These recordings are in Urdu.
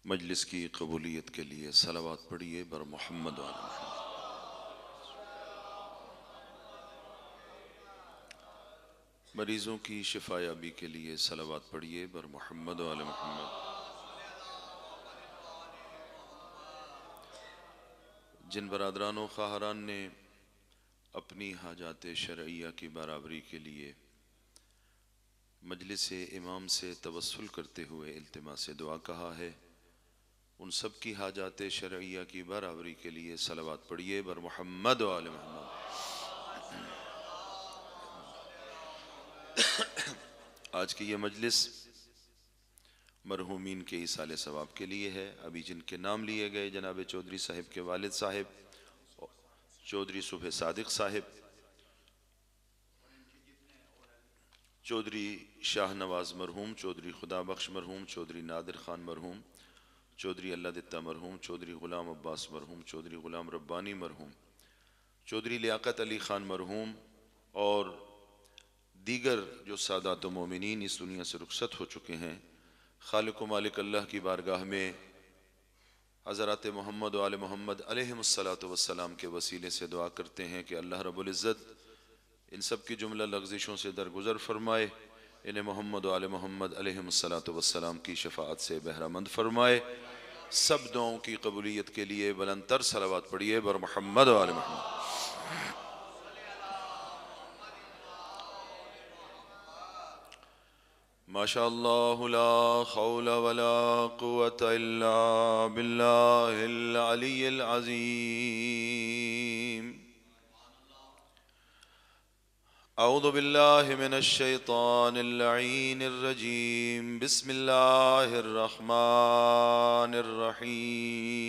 مجلس کی قبولیت کے لیے صلوات پڑھیے بر محمد وعلی محمد۔ مریضوں کی شفا یابی کے لیے صلوات پڑھیے بر محمد وعلی محمد۔ جن برادران و خواہران نے اپنی حاجات شرعیہ کی برابری کے لیے مجلس امام سے توسل کرتے ہوئے التماس دعا کہا ہے، ان سب کی حاجات شرعیہ کی برابری کے لیے صلوات پڑھیے بر محمد وعلی محمد۔ آج کی یہ مجلس مرحومین کے ایصال ثواب کے لیے ہے۔ ابھی جن کے نام لیے گئے جناب چودھری صاحب کے والد صاحب، چودھری صبح صادق صاحب، چودھری شاہ نواز مرحوم، چودھری خدا بخش مرحوم، چودھری نادر خان مرحوم، چودھری اللہ دتہ مرحوم، چودھری غلام عباس مرحوم، چودھری غلام ربانی مرحوم، چودھری لیاقت علی خان مرحوم، اور دیگر جو سادات و مومنین اس دنیا سے رخصت ہو چکے ہیں، خالق و مالک اللہ کی بارگاہ میں حضرات محمد و آل محمد علیہم السلام کے وسیلے سے دعا کرتے ہیں کہ اللہ رب العزت ان سب کی جملہ لغزشوں سے درگزر فرمائے، انہیں محمد و آل محمد علیہم السلام کی شفاعت سے بہرہ مند فرمائے۔ سب دعاؤں کی قبولیت کے لیے بلند تر صلوات پڑھیے بر محمد و آل محمد۔ ماشاء اللہ لا حول ولا قوة الا باللہ العلی العظیم۔ اعوذ باللہ من الشیطان اللعین الرجیم، بسم اللہ الرحمن الرحیم۔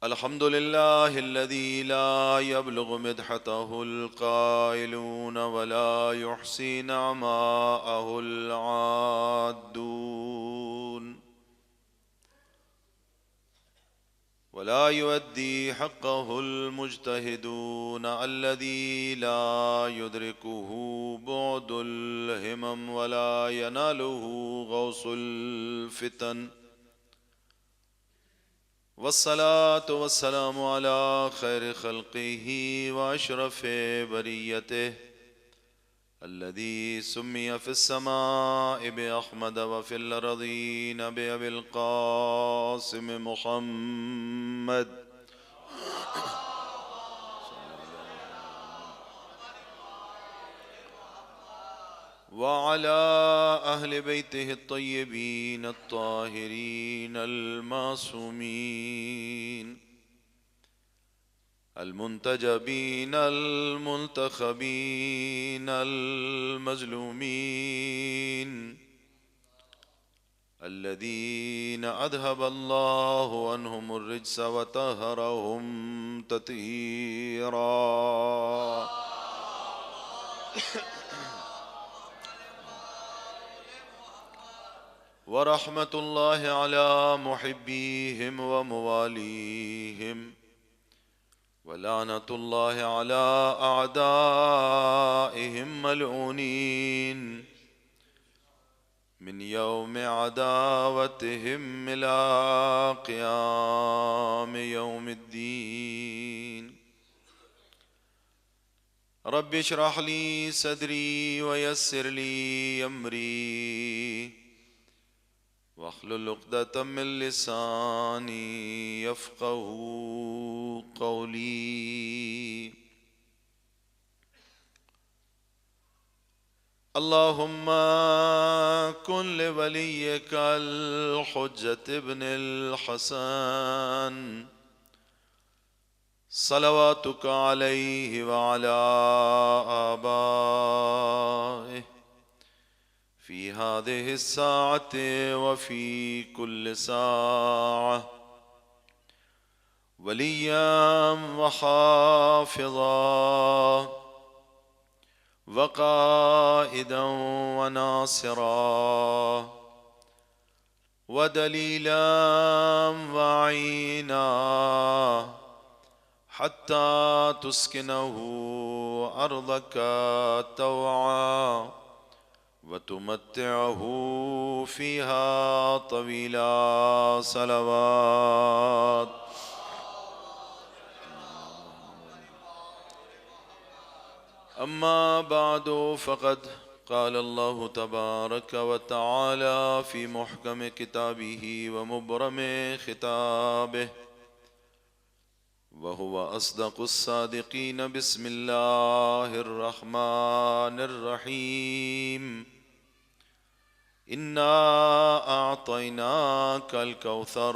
الحمد للہ الذی لا يبلغ مدحتہ القائلون ولا يحصی نعماءہ العادون ولا يؤدي حقه المجتهدون الذي لا يدركه بعد الهمم ولا يناله غوص الفتن، والصلاة والسلام على خير خلقه وأشرف بريته الذي سمي في السماء بأحمد وفي الأرضين بأبي القاسم محمد، وعلى أهل بيته الطيبين الطاهرين المعصومين المنتجبين المنتخبين المظلومين الذين أذهب الله عنهم الرجس وطهرهم تطهيرا۔ ورحمة الله على محبيهم ومواليهم، ولعنة الله على أعدائهم ملعونين من يوم عداوتهم إلى قيام يوم الدين۔ رب اشرح لي صدري ويسر لي أمري واحلل عقدة من لساني يفقهوا قولي۔ اللهم كن لوليك الحجة ابن الحسن صلواتك عليه وعلى آبائه في هذه الساعة وفي كل ساعة وليا وحافظا وقائدا وناصرا ودليلا وعينا حتى تسكنه أرضك طوعا وتمتعه فيها طويلا صلوات. أما بعد فقد قال الله تبارك وتعالى في محكم كتابه ومبرم خطابه وهو أصدق الصادقين. بسم الله الرحمن الرحيم. إنا أعطيناك الكوثر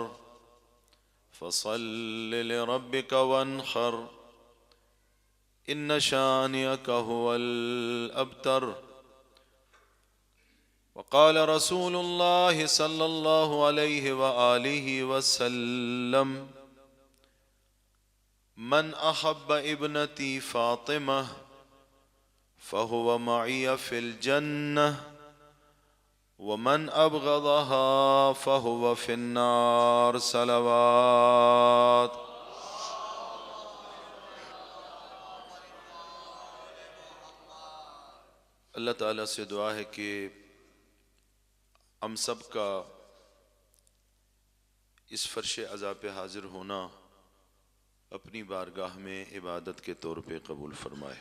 فصل لربك وانحر إن شانئك هو الأبتر. وقال رسول الله صلى الله عليه وآله وسلم: من أحب ابنتي فاطمة فهو معي في الجنة ومن أبغضها فهو في النار. صلوات. اللہ تعالیٰ سے دعا ہے کہ ہم سب کا اس فرش عزا پہ حاضر ہونا اپنی بارگاہ میں عبادت کے طور پہ قبول فرمائے.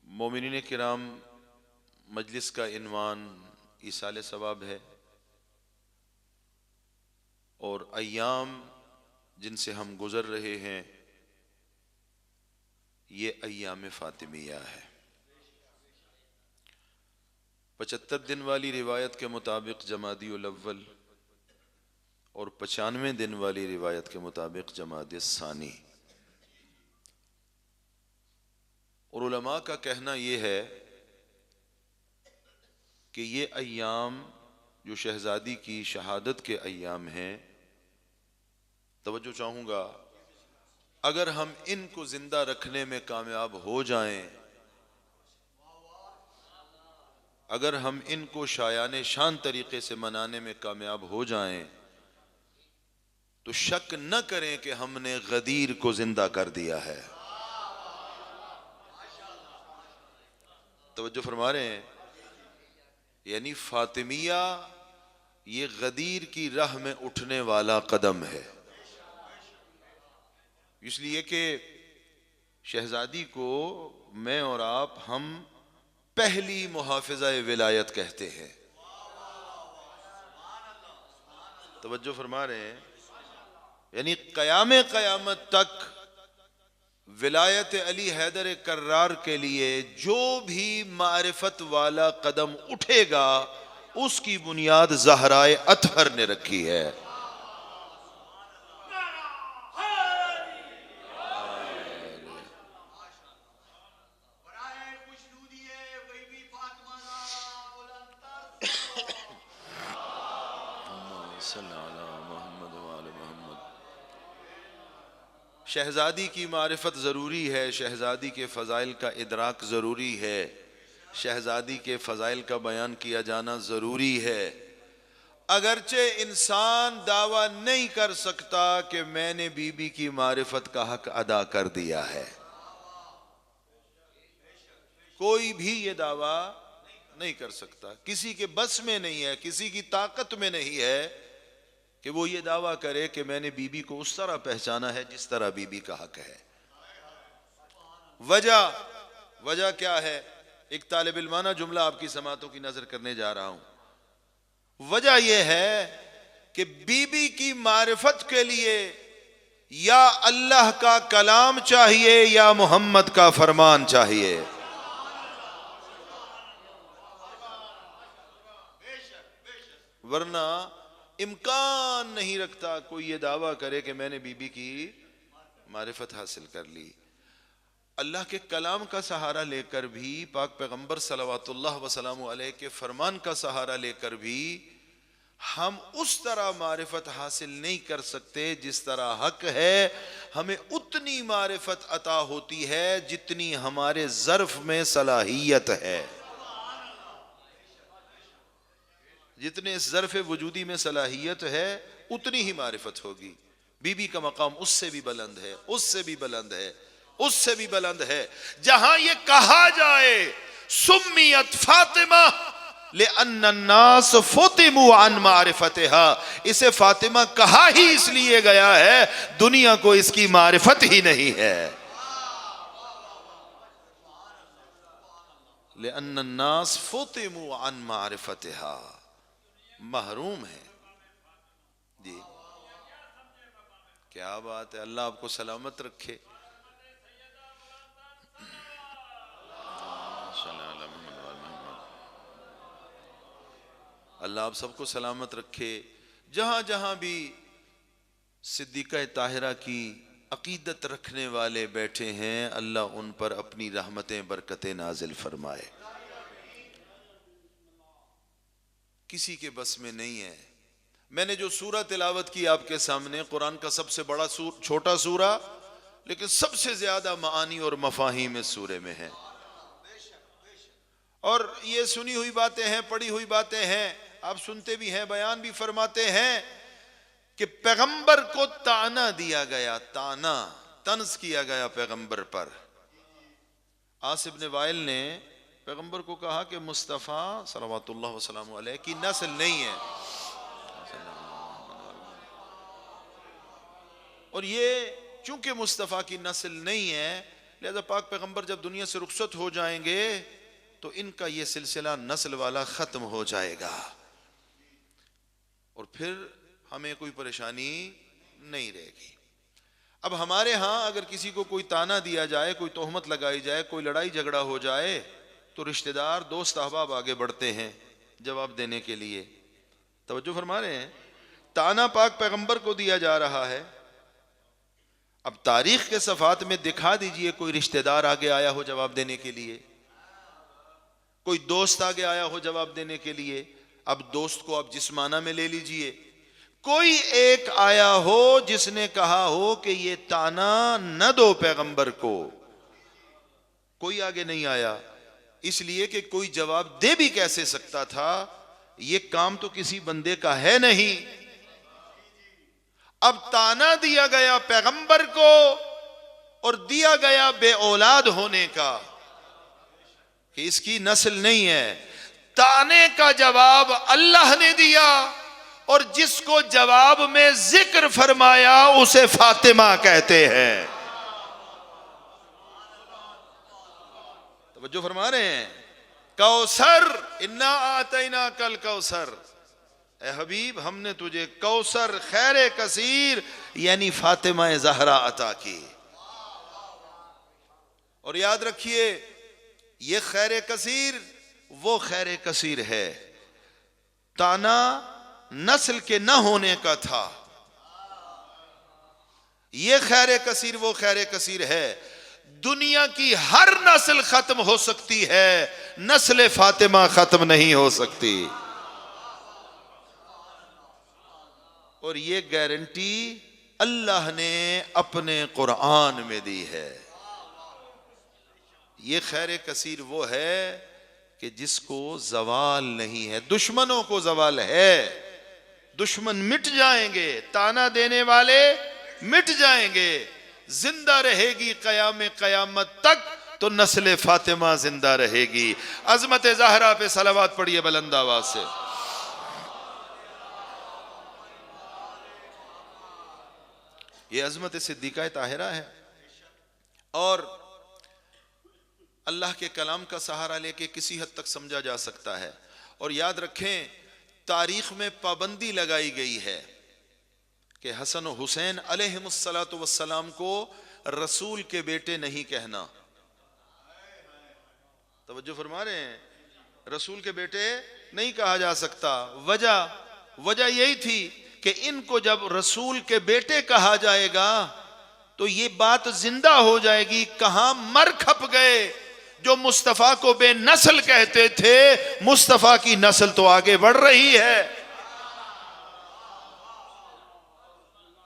مومنین کرام، مجلس کا عنوان ایصال ثواب ہے، اور ایام جن سے ہم گزر رہے ہیں یہ ایام فاطمیہ ہے. 75 دن والی روایت کے مطابق جمادی الاول اور 95 دن والی روایت کے مطابق جمادی الثانی. اور علماء کا کہنا یہ ہے کہ یہ ایام جو شہزادی کی شہادت کے ایام ہیں، توجہ چاہوں گا، اگر ہم ان کو زندہ رکھنے میں کامیاب ہو جائیں، اگر ہم ان کو شایان شان طریقے سے منانے میں کامیاب ہو جائیں تو شک نہ کریں کہ ہم نے غدیر کو زندہ کر دیا ہے. توجہ فرما رہے ہیں؟ یعنی فاطمیہ یہ غدیر کی راہ میں اٹھنے والا قدم ہے، اس لیے کہ شہزادی کو میں اور آپ ہم پہلی محافظہ ولایت کہتے ہیں. توجہ فرما رہے ہیں؟ یعنی قیامت تک ولایت علی حیدر کرار کے لیے جو بھی معرفت والا قدم اٹھے گا اس کی بنیاد زہرائے اطہر نے رکھی ہے. شہزادی کی معرفت ضروری ہے، شہزادی کے فضائل کا ادراک ضروری ہے، شہزادی کے فضائل کا بیان کیا جانا ضروری ہے. اگرچہ انسان دعویٰ نہیں کر سکتا کہ میں نے بی بی کی معرفت کا حق ادا کر دیا ہے، کوئی بھی یہ دعویٰ نہیں کر سکتا، کسی کے بس میں نہیں ہے، کسی کی طاقت میں نہیں ہے کہ وہ یہ دعویٰ کرے کہ میں نے بی بی کو اس طرح پہچانا ہے جس طرح بی بی کا حق ہے. وجہ کیا ہے؟ ایک طالب علمانہ جملہ آپ کی سماعتوں کی نظر کرنے جا رہا ہوں. وجہ یہ ہے کہ بی بی کی معرفت کے لیے یا اللہ کا کلام چاہیے یا محمد کا فرمان چاہیے. ورنہ امکان نہیں رکھتا کوئی یہ دعویٰ کرے کہ میں نے بی بی کی معرفت حاصل کر لی. اللہ کے کلام کا سہارا لے کر بھی، پاک پیغمبر صلوات اللہ وسلام علیہ کے فرمان کا سہارا لے کر بھی ہم اس طرح معرفت حاصل نہیں کر سکتے جس طرح حق ہے. ہمیں اتنی معرفت عطا ہوتی ہے جتنی ہمارے ظرف میں صلاحیت ہے. جتنے ظرف وجودی میں صلاحیت ہے اتنی ہی معرفت ہوگی. بی بی کا مقام اس سے بھی بلند ہے، اس سے بھی بلند ہے، اس سے بھی بلند ہے. جہاں یہ کہا جائے سمیت فاطمہ لأن الناس فطموا عن معرفتها، اسے فاطمہ کہا ہی اس لیے گیا ہے دنیا کو اس کی معرفت ہی نہیں ہے. لأن الناس فطموا عن معرفتها، محروم ہے. جی کیا بات ہے، اللہ آپ کو سلامت رکھے. اللہ آپ سب کو سلامت رکھے. جہاں جہاں بھی صدیقہ طاہرہ کی عقیدت رکھنے والے بیٹھے ہیں، اللہ ان پر اپنی رحمتیں برکتیں نازل فرمائے. کسی کے بس میں نہیں ہے. میں نے جو سورہ تلاوت کی آپ کے سامنے، قرآن کا سب سے بڑا چھوٹا سورہ، لیکن سب سے زیادہ معانی اور مفاہیم اس سورے میں ہیں. اور یہ سنی ہوئی باتیں ہیں، پڑھی ہوئی باتیں ہیں، آپ سنتے بھی ہیں، بیان بھی فرماتے ہیں کہ پیغمبر کو طعنہ دیا گیا، طعنہ طنز کیا گیا پیغمبر پر. عاص بن وائل نے پیغمبر کو کہا کہ مصطفیٰ صلوات اللہ وسلم علیہ کی نسل نہیں ہے. اور یہ چونکہ مصطفیٰ کی نسل نہیں ہے، لہذا پاک پیغمبر جب دنیا سے رخصت ہو جائیں گے تو ان کا یہ سلسلہ نسل والا ختم ہو جائے گا، اور پھر ہمیں کوئی پریشانی نہیں رہے گی. اب ہمارے ہاں اگر کسی کو کوئی طعنہ دیا جائے، کوئی تہمت لگائی جائے، کوئی لڑائی جھگڑا ہو جائے تو رشتہ دار، دوست، احباب آگے بڑھتے ہیں جواب دینے کے لیے. توجہ فرما رہے ہیں؟ طعنہ پاک پیغمبر کو دیا جا رہا ہے. اب تاریخ کے صفحات میں دکھا دیجئے کوئی رشتہ دار آگے آیا ہو جواب دینے کے لیے، کوئی دوست آگے آیا ہو جواب دینے کے لیے. اب دوست کو آپ جس معنی میں لے لیجئے، کوئی ایک آیا ہو جس نے کہا ہو کہ یہ طعنہ نہ دو پیغمبر کو. کوئی آگے نہیں آیا، اس لیے کہ کوئی جواب دے بھی کیسے سکتا تھا، یہ کام تو کسی بندے کا ہے نہیں. اب طعنہ دیا گیا پیغمبر کو اور دیا گیا بے اولاد ہونے کا کہ اس کی نسل نہیں ہے. طعنے کا جواب اللہ نے دیا، اور جس کو جواب میں ذکر فرمایا اسے فاطمہ کہتے ہیں. توجہ فرما رہے ہیں؟ کوثر، انا آتیناک الکوثر، اے حبیب ہم نے تجھے کوثر، خیر کثیر یعنی فاطمہ زہرا عطا کی. اور یاد رکھیے یہ خیر کثیر وہ خیر کثیر ہے، طعنہ نسل کے نہ ہونے کا تھا. یہ خیر کثیر وہ خیر کثیر ہے. دنیا کی ہر نسل ختم ہو سکتی ہے، نسل فاطمہ ختم نہیں ہو سکتی. اور یہ گارنٹی اللہ نے اپنے قرآن میں دی ہے. یہ خیر کثیر وہ ہے کہ جس کو زوال نہیں ہے. دشمنوں کو زوال ہے، دشمن مٹ جائیں گے، طعنہ دینے والے مٹ جائیں گے، زندہ رہے گی قیام قیامت تک تو نسل فاطمہ زندہ رہے گی. عظمت زہرا پہ صلوات پڑھیے بلند آواز سے. یہ عظمت صدیقہ طاہرہ ہے. اور اللہ کے کلام کا سہارا لے کے کسی حد تک سمجھا جا سکتا ہے. اور یاد رکھیں تاریخ میں پابندی لگائی گئی ہے کہ حسن و حسین علیہم السلام کو رسول کے بیٹے نہیں کہنا. توجہ فرما رہے ہیں؟ رسول کے بیٹے نہیں کہا جا سکتا. وجہ یہی تھی کہ ان کو جب رسول کے بیٹے کہا جائے گا تو یہ بات زندہ ہو جائے گی. کہاں مر کھپ گئے جو مصطفیٰ کو بے نسل کہتے تھے، مصطفیٰ کی نسل تو آگے بڑھ رہی ہے.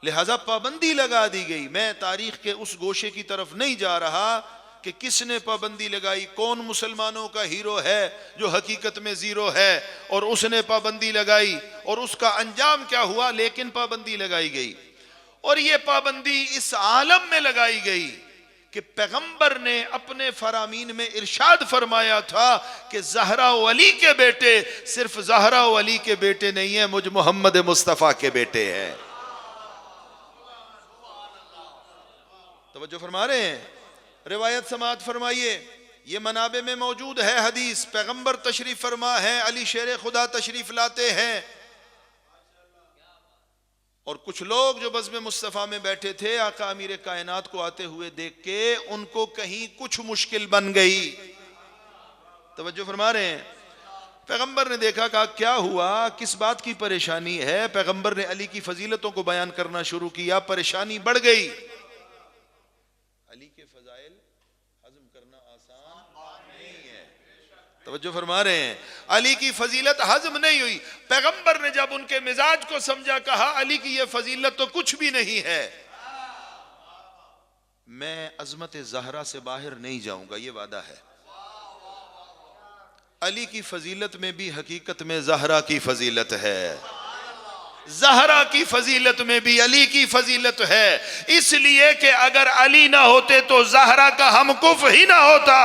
لہذا پابندی لگا دی گئی. میں تاریخ کے اس گوشے کی طرف نہیں جا رہا کہ کس نے پابندی لگائی، کون مسلمانوں کا ہیرو ہے جو حقیقت میں زیرو ہے اور اس نے پابندی لگائی اور اس کا انجام کیا ہوا، لیکن پابندی لگائی گئی. اور یہ پابندی اس عالم میں لگائی گئی کہ پیغمبر نے اپنے فرامین میں ارشاد فرمایا تھا کہ زہرا و علی کے بیٹے صرف زہرا و علی کے بیٹے نہیں ہیں، مجھ محمد مصطفیٰ کے بیٹے ہیں. توجہ فرما رہے ہیں؟ روایت سماعت فرمائیے، یہ منابع میں موجود ہے حدیث. پیغمبر تشریف فرما ہے، علی شیر خدا تشریف لاتے ہیں، اور کچھ لوگ جو بزم مصطفیٰ میں بیٹھے تھے آقا امیر کائنات کو آتے ہوئے دیکھ کے ان کو کہیں کچھ مشکل بن گئی. توجہ فرما رہے ہیں؟ پیغمبر نے دیکھا، کہا کیا ہوا، کس بات کی پریشانی ہے؟ پیغمبر نے علی کی فضیلتوں کو بیان کرنا شروع کیا، پریشانی بڑھ گئی. علی کے فضائل ہضم کرنا آسان نہیں ہے. توجہ فرما رہے ہیں؟ علی کی فضیلت ہضم نہیں ہوئی. پیغمبر نے جب ان کے مزاج کو سمجھا، کہا علی کی یہ فضیلت تو کچھ بھی نہیں ہے، میں عظمت زہرا سے باہر نہیں جاؤں گا، یہ وعدہ ہے. علی کی فضیلت میں بھی حقیقت میں زہرا کی فضیلت ہے، زہرا کی فضیلت میں بھی علی کی فضیلت ہے. اس لیے کہ اگر علی نہ ہوتے تو زہرا کا ہم کف ہی نہ ہوتا.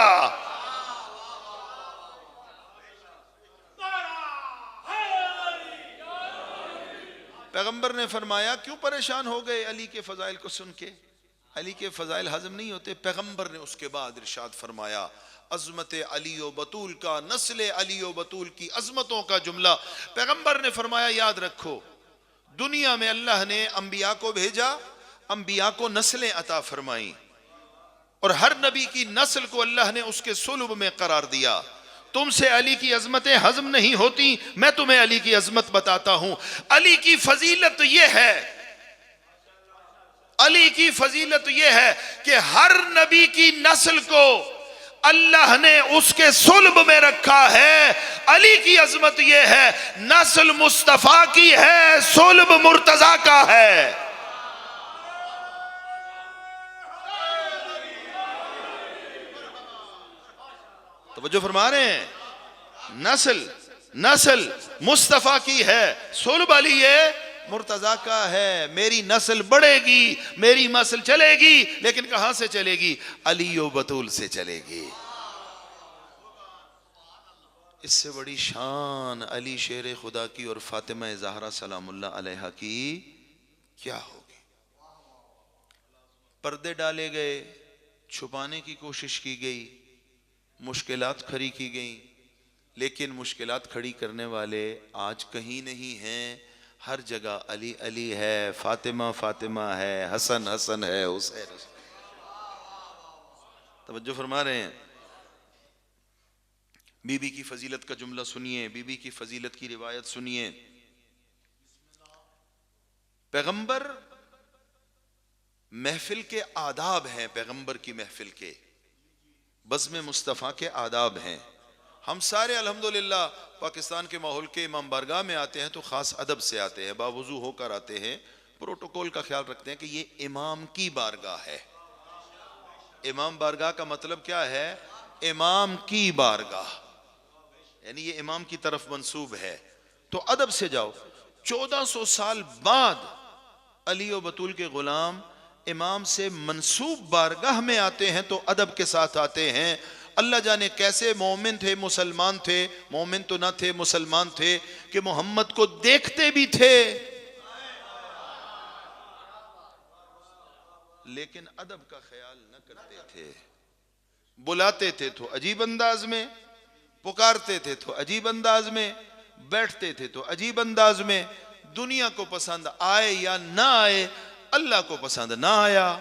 پیغمبر نے فرمایا کیوں پریشان ہو گئے علی کے فضائل کو سن کے؟ علی کے فضائل ہضم نہیں ہوتے. پیغمبر نے اس کے بعد ارشاد فرمایا، عظمت علی و بطول کا، نسل علی و بطول کی عظمتوں کا جملہ. پیغمبر نے فرمایا یاد رکھو، دنیا میں اللہ نے انبیاء کو بھیجا، انبیاء کو نسلیں عطا فرمائیں، اور ہر نبی کی نسل کو اللہ نے اس کے صلب میں قرار دیا. تم سے علی کی عظمتیں ہضم نہیں ہوتی، میں تمہیں علی کی عظمت بتاتا ہوں. علی کی فضیلت یہ ہے، علی کی فضیلت یہ ہے کہ ہر نبی کی نسل کو اللہ نے اس کے صلب میں رکھا ہے. علی کی عظمت یہ ہے، نسل مصطفیٰ کی ہے، صلب مرتضیٰ کا ہے. توجہ فرما رہے ہیں؟ نسل مصطفیٰ کی ہے، صلب علی مرتضیٰ کا ہے. میری نسل بڑھے گی، میری نسل چلے گی، لیکن کہاں سے چلے گی؟ علی و بطول سے چلے گی. اس سے بڑی شان علی شیر خدا کی اور فاطمہ زہرا سلام اللہ علیہا کی کیا ہوگی؟ پردے ڈالے گئے، چھپانے کی کوشش کی گئی، مشکلات کھڑی کی گئیں، لیکن مشکلات کھڑی کرنے والے آج کہیں نہیں ہیں. ہر جگہ علی علی ہے، فاطمہ فاطمہ ہے، حسن حسن ہے، حسین. توجہ فرما رہے ہیں؟ بی بی کی فضیلت کا جملہ سنیے، بی بی کی فضیلت کی روایت سنیے. پیغمبر محفل کے آداب ہیں، پیغمبر کی محفل کے بزم مصطفیٰ کے آداب ہیں. ہم سارے الحمدللہ پاکستان کے ماحول کے امام بارگاہ میں آتے ہیں تو خاص ادب سے آتے ہیں، باوضو ہو کر آتے ہیں، پروٹوکول کا خیال رکھتے ہیں کہ یہ امام کی بارگاہ ہے. امام بارگاہ کا مطلب کیا ہے؟ امام کی بارگاہ، یعنی یہ امام کی طرف منسوب ہے، تو ادب سے جاؤ. 1400 سال بعد علی و بطول کے غلام امام سے منسوب بارگاہ میں آتے ہیں تو ادب کے ساتھ آتے ہیں. اللہ جانے کیسے مومن تھے، مسلمان تھے، مومن تو نہ تھے مسلمان تھے، کہ محمد کو دیکھتے بھی تھے لیکن ادب کا خیال نہ کرتے تھے. بلاتے تھے تو عجیب انداز میں، پکارتے تھے تو عجیب انداز میں، بیٹھتے تھے تو عجیب انداز میں. دنیا کو پسند آئے یا نہ آئے، اللہ کو پسند نہ آیا.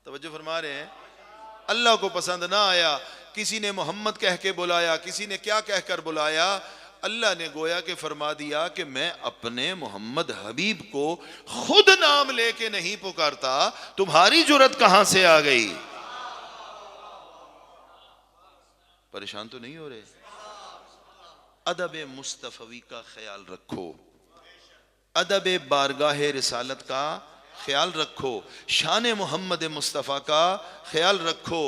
توجہ فرما رہے ہیں؟ اللہ کو پسند نہ آیا. کسی نے محمد کہہ کے بلایا، کسی نے کیا کہہ کر بلایا. اللہ نے گویا کہ فرما دیا کہ میں اپنے محمد حبیب کو خود نام لے کے نہیں پکارتا، تمہاری جرت کہاں سے آ گئی؟ پریشان تو نہیں ہو رہے؟ ادب مصطفی کا خیال رکھو، ادب بارگاہ رسالت کا خیال رکھو، شان محمد مصطفیٰ کا خیال رکھو.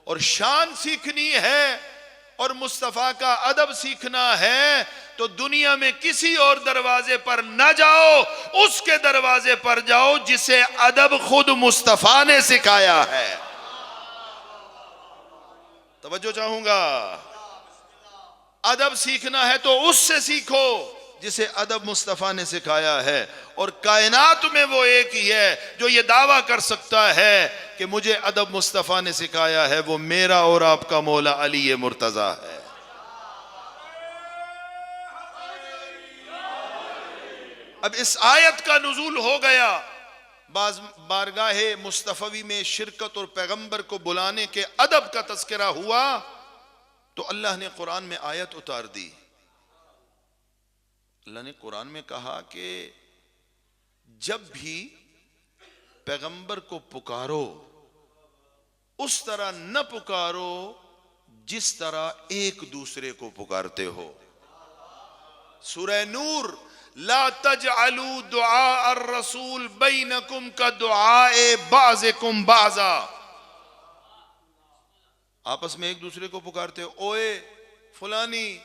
اور شان سیکھنی ہے اور مصطفیٰ کا ادب سیکھنا ہے تو دنیا میں کسی اور دروازے پر نہ جاؤ، اس کے دروازے پر جاؤ جسے ادب خود مصطفیٰ نے سکھایا ہے. توجہ چاہوں گا. ادب سیکھنا ہے تو اس سے سیکھو جسے ادب مصطفیٰ نے سکھایا ہے. اور کائنات میں وہ ایک ہی ہے جو یہ دعویٰ کر سکتا ہے کہ مجھے ادب مصطفیٰ نے سکھایا ہے، وہ میرا اور آپ کا مولا علی مرتضیٰ ہے. اب اس آیت کا نزول ہو گیا، بعض بارگاہ مصطفی میں شرکت اور پیغمبر کو بلانے کے ادب کا تذکرہ ہوا تو اللہ نے قرآن میں آیت اتار دی. اللہ نے قرآن میں کہا کہ جب بھی پیغمبر کو پکارو اس طرح نہ پکارو جس طرح ایک دوسرے کو پکارتے ہو. سورہ نور، لا تجعلوا دعاء الرسول بینکم کدعاء بعضکم بعضا. آپس میں ایک دوسرے کو پکارتے ہو، اوئے فلانی،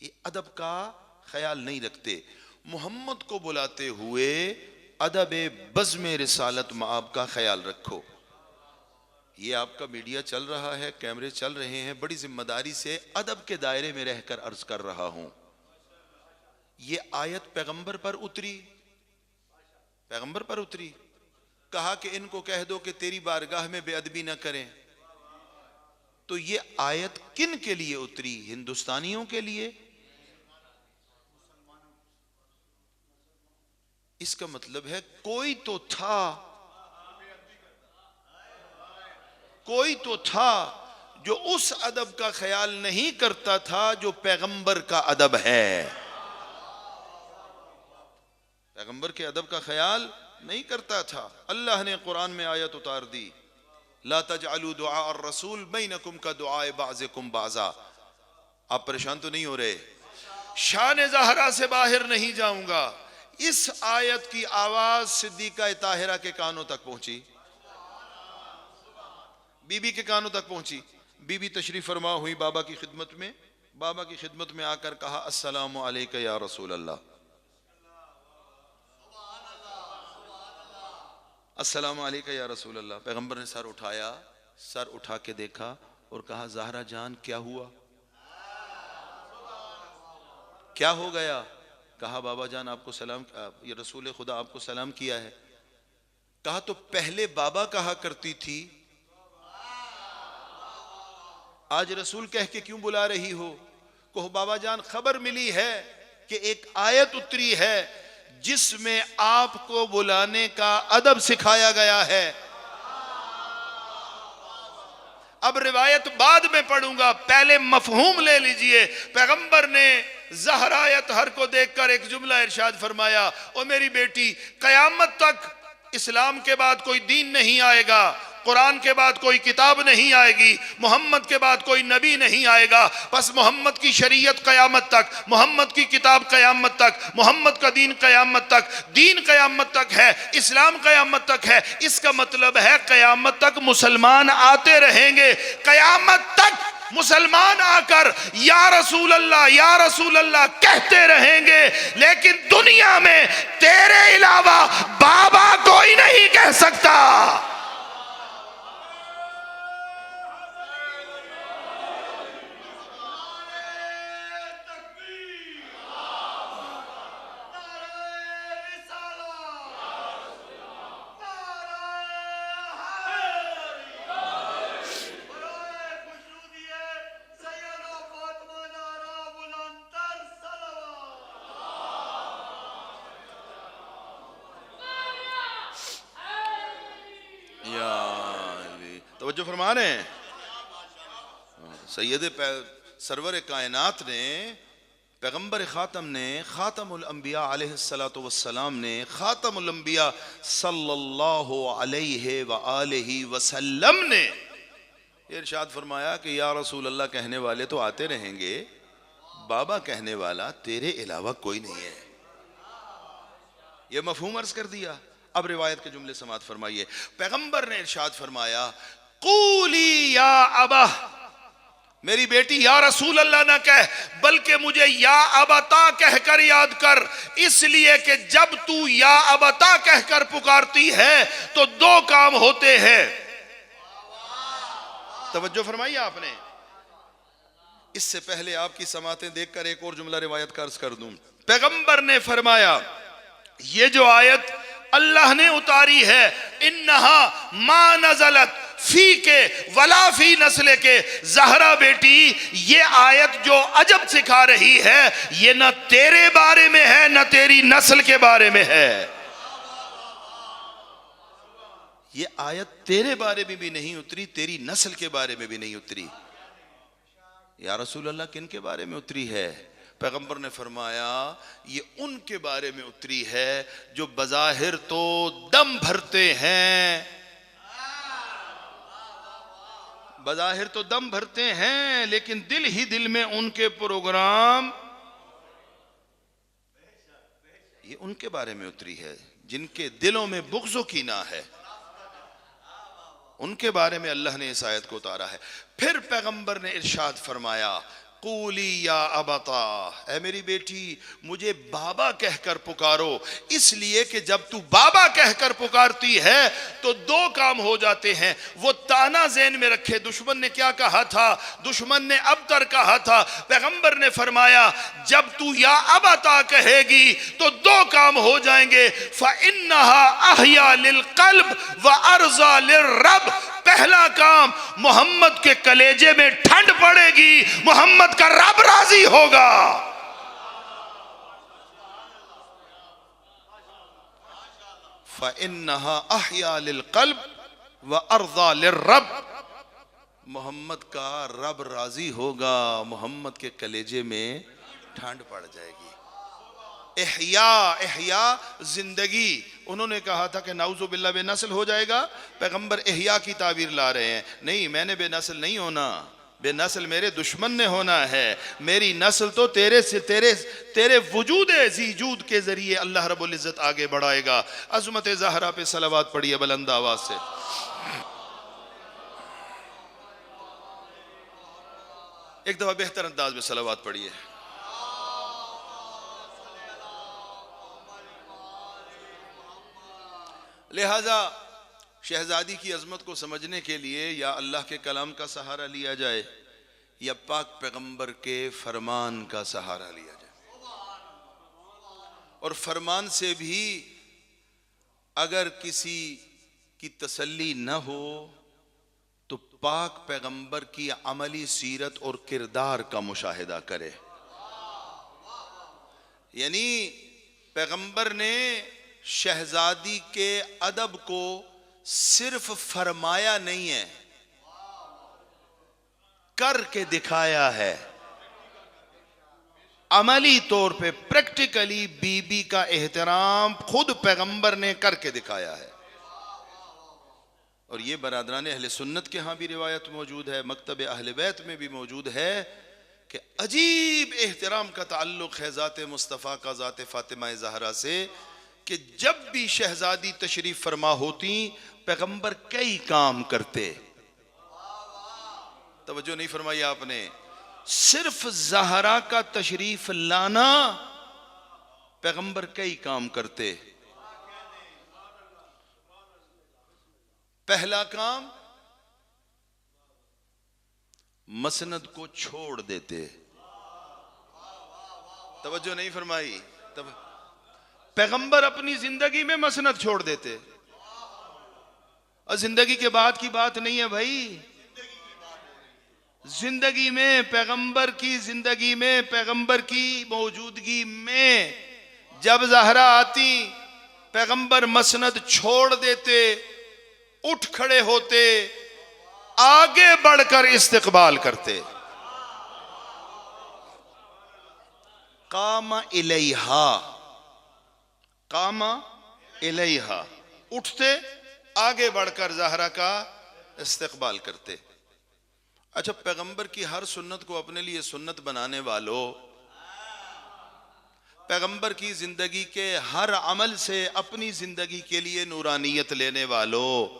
یہ ادب کا خیال نہیں رکھتے. محمد کو بلاتے ہوئے ادب بزم رسالت مآب کا خیال رکھو. یہ آپ کا میڈیا چل رہا ہے، کیمرے چل رہے ہیں، بڑی ذمہ داری سے ادب کے دائرے میں رہ کر عرض کر رہا ہوں. یہ آیت پیغمبر پر اتری، پیغمبر پر اتری. کہا کہ ان کو کہہ دو کہ تیری بارگاہ میں بے ادبی نہ کریں. تو یہ آیت کن کے لیے اتری؟ ہندوستانیوں کے لیے؟ اس کا مطلب ہے کوئی تو تھا، کوئی تو تھا جو اس ادب کا خیال نہیں کرتا تھا جو پیغمبر کا ادب ہے. پیغمبر کے ادب کا خیال نہیں کرتا تھا. اللہ نے قرآن میں آیت اتار دی، لا تجعلوا دعاء الرسول بینکم کدعاء بعضکم بعضا. آپ پریشان تو نہیں ہو رہے؟ شان زہرا سے باہر نہیں جاؤں گا. اس آیت کی آواز صدیقہ طاہرہ کے کانوں تک پہنچی، بی بی کے کانوں تک پہنچی. بی بی تشریف فرما ہوئی بابا کی خدمت میں. بابا کی خدمت میں آ کر کہا، السلام علیکہ یا رسول اللہ. السلام علیکہ یا رسول اللہ. پیغمبر نے سر اٹھایا، سر اٹھا کے دیکھا اور کہا، زہرا جان کیا ہوا، کیا ہو گیا؟ کہا، بابا جان آپ کو سلام، یہ رسول خدا آپ کو سلام کیا ہے. کہا، تو پہلے بابا کہا کرتی تھی، آج رسول کہہ کے کیوں بلا رہی ہو؟ کہو، بابا جان خبر ملی ہے کہ ایک آیت اتری ہے جس میں آپ کو بلانے کا ادب سکھایا گیا ہے. اب روایت بعد میں پڑھوں گا، پہلے مفہوم لے لیجئے. پیغمبر نے زہرا اطہر کو دیکھ کر ایک جملہ ارشاد فرمایا، او میری بیٹی، قیامت تک اسلام کے بعد کوئی دین نہیں آئے گا، قرآن کے بعد کوئی کتاب نہیں آئے گی، محمد کے بعد کوئی نبی نہیں آئے گا. بس محمد کی شریعت قیامت تک، محمد کی کتاب قیامت تک، محمد کا دین قیامت تک. دین قیامت تک ہے، اسلام قیامت تک ہے. اس کا مطلب ہے قیامت تک مسلمان آتے رہیں گے. قیامت تک مسلمان آ کر یا رسول اللہ یا رسول اللہ کہتے رہیں گے، لیکن دنیا میں تیرے علاوہ بابا کوئی نہیں کہہ سکتا. توجہ فرما رہے ہیں؟ سید سرور کائنات نے، پیغمبر خاتم نے، خاتم الانبیاء علیہ السلام نے، خاتم الانبیاء صلی اللہ علیہ وآلہ وسلم نے ارشاد فرمایا کہ یا رسول اللہ کہنے والے تو آتے رہیں گے، بابا کہنے والا تیرے علاوہ کوئی نہیں ہے. یہ مفہوم عرض کر دیا. اب روایت کے جملے سماعت فرمائیے. پیغمبر نے ارشاد فرمایا، قولی یا ابا، میری بیٹی یا رسول اللہ نہ کہہ بلکہ مجھے یا ابتا کہہ کر یاد کر، اس لیے کہ جب تو یا ابتا کہہ کر پکارتی ہے تو دو کام ہوتے ہیں. توجہ فرمائیے آپ نے. اس سے پہلے آپ کی سماعتیں دیکھ کر ایک اور جملہ روایت کا عرض کر دوں. پیغمبر نے فرمایا یہ جو آیت اللہ نے اتاری ہے انہا ما نزلت فی کے ولا فی نسل کے، زہرا بیٹی یہ آیت جو عجب سکھا رہی ہے یہ نہ تیرے بارے میں ہے نہ تیری نسل کے بارے میں ہے. یہ آیت تیرے بارے میں بھی نہیں اتری، تیری نسل کے بارے میں بھی نہیں اتری. یا رسول اللہ کن کے بارے میں اتری ہے؟ پیغمبر نے فرمایا یہ ان کے بارے میں اتری ہے جو بظاہر تو دم بھرتے ہیں، بظاہر تو دم بھرتے ہیں لیکن دل ہی دل میں ان کے پروگرام. یہ ان کے بارے میں اتری ہے جن کے دلوں میں بغض و کینہ ہے، ان کے بارے میں اللہ نے اس آیت کو اتارا ہے. پھر پیغمبر نے ارشاد فرمایا قولی یا ابتا، اے میری بیٹی مجھے بابا کہہ کر پکارو، اس لیے کہ جب تو بابا کہہ کر پکارتی ہے تو دو کام ہو جاتے ہیں. وہ تانا ذہن میں رکھے دشمن نے کیا کہا تھا، دشمن نے ابتر کہا تھا. پیغمبر نے فرمایا جب تو یا ابتا کہے گی تو دو کام ہو جائیں گے. فَإِنَّهَا أَحْيَا لِلْقَلْبِ وَأَرْضَى لِلرَّبِّ، پہلا کام محمد کے کلیجے میں ٹھنڈ پڑے گی، محمد کا رب راضی ہوگا. فَإِنَّهَا أَحْيَا لِلْقَلْبِ وَأَرْضَى لِلرَّبِّ، محمد کا رب راضی ہوگا، محمد کے کلیجے میں ٹھنڈ پڑ جائے گی. احیاء زندگی. انہوں نے کہا تھا کہ نعوذ باللہ بے نسل ہو جائے گا، پیغمبر احیاء کی تعبیر لا رہے ہیں. نہیں، میں نے بے نسل نہیں ہونا، بے نسل میرے دشمن نے ہونا ہے. میری نسل تو تیرے وجود زیجود کے ذریعے اللہ رب العزت آگے بڑھائے گا. عظمت زہرا پہ صلوات پڑھیے بلند آواز سے. ایک دفعہ بہتر انداز میں صلوات پڑھیے. لہذا شہزادی کی عظمت کو سمجھنے کے لیے یا اللہ کے کلام کا سہارا لیا جائے یا پاک پیغمبر کے فرمان کا سہارا لیا جائے. اور فرمان سے بھی اگر کسی کی تسلی نہ ہو تو پاک پیغمبر کی عملی سیرت اور کردار کا مشاہدہ کرے. یعنی پیغمبر نے شہزادی کے ادب کو صرف فرمایا نہیں ہے، کر کے دکھایا ہے. عملی طور پہ پریکٹیکلی بی بی کا احترام خود پیغمبر نے کر کے دکھایا ہے. اور یہ برادران اہل سنت کے ہاں بھی روایت موجود ہے، مکتب اہل بیت میں بھی موجود ہے کہ عجیب احترام کا تعلق ہے ذات مصطفیٰ کا ذات فاطمہ زہرا سے کہ جب بھی شہزادی تشریف فرما ہوتی پیغمبر کئی کام کرتے. توجہ نہیں فرمائی آپ نے؟ صرف زہرا کا تشریف لانا پیغمبر کئی کام کرتے. پہلا کام مسند کو چھوڑ دیتے. توجہ نہیں فرمائی؟ پیغمبر اپنی زندگی میں مسند چھوڑ دیتے. اور زندگی کے بعد کی بات نہیں ہے بھائی، زندگی میں پیغمبر کی زندگی میں پیغمبر کی موجودگی میں جب زہرا آتی پیغمبر مسند چھوڑ دیتے، اٹھ کھڑے ہوتے، آگے بڑھ کر استقبال کرتے. قام الیہا، قام الیہا، اٹھتے آگے بڑھ کر زہرا کا استقبال کرتے. اچھا، پیغمبر کی ہر سنت کو اپنے لیے سنت بنانے والوں، پیغمبر کی زندگی کے ہر عمل سے اپنی زندگی کے لیے نورانیت لینے والوں،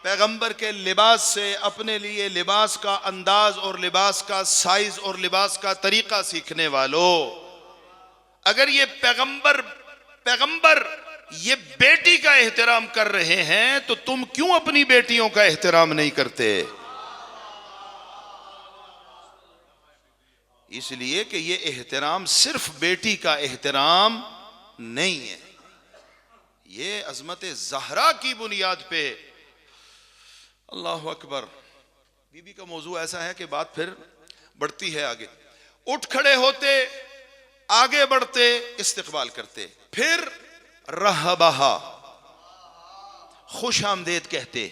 پیغمبر کے لباس سے اپنے لیے لباس کا انداز اور لباس کا سائز اور لباس کا طریقہ سیکھنے والوں، اگر یہ پیغمبر یہ بیٹی کا احترام کر رہے ہیں تو تم کیوں اپنی بیٹیوں کا احترام نہیں کرتے؟ اس لیے کہ یہ احترام صرف بیٹی کا احترام نہیں ہے، یہ عظمت زہرا کی بنیاد پہ۔ اللہ اکبر۔ بی بی کا موضوع ایسا ہے کہ بات پھر بڑھتی ہے آگے۔ اٹھ کھڑے ہوتے، آگے بڑھتے، استقبال کرتے، پھر رہبہا، خوش آمدید کہتے،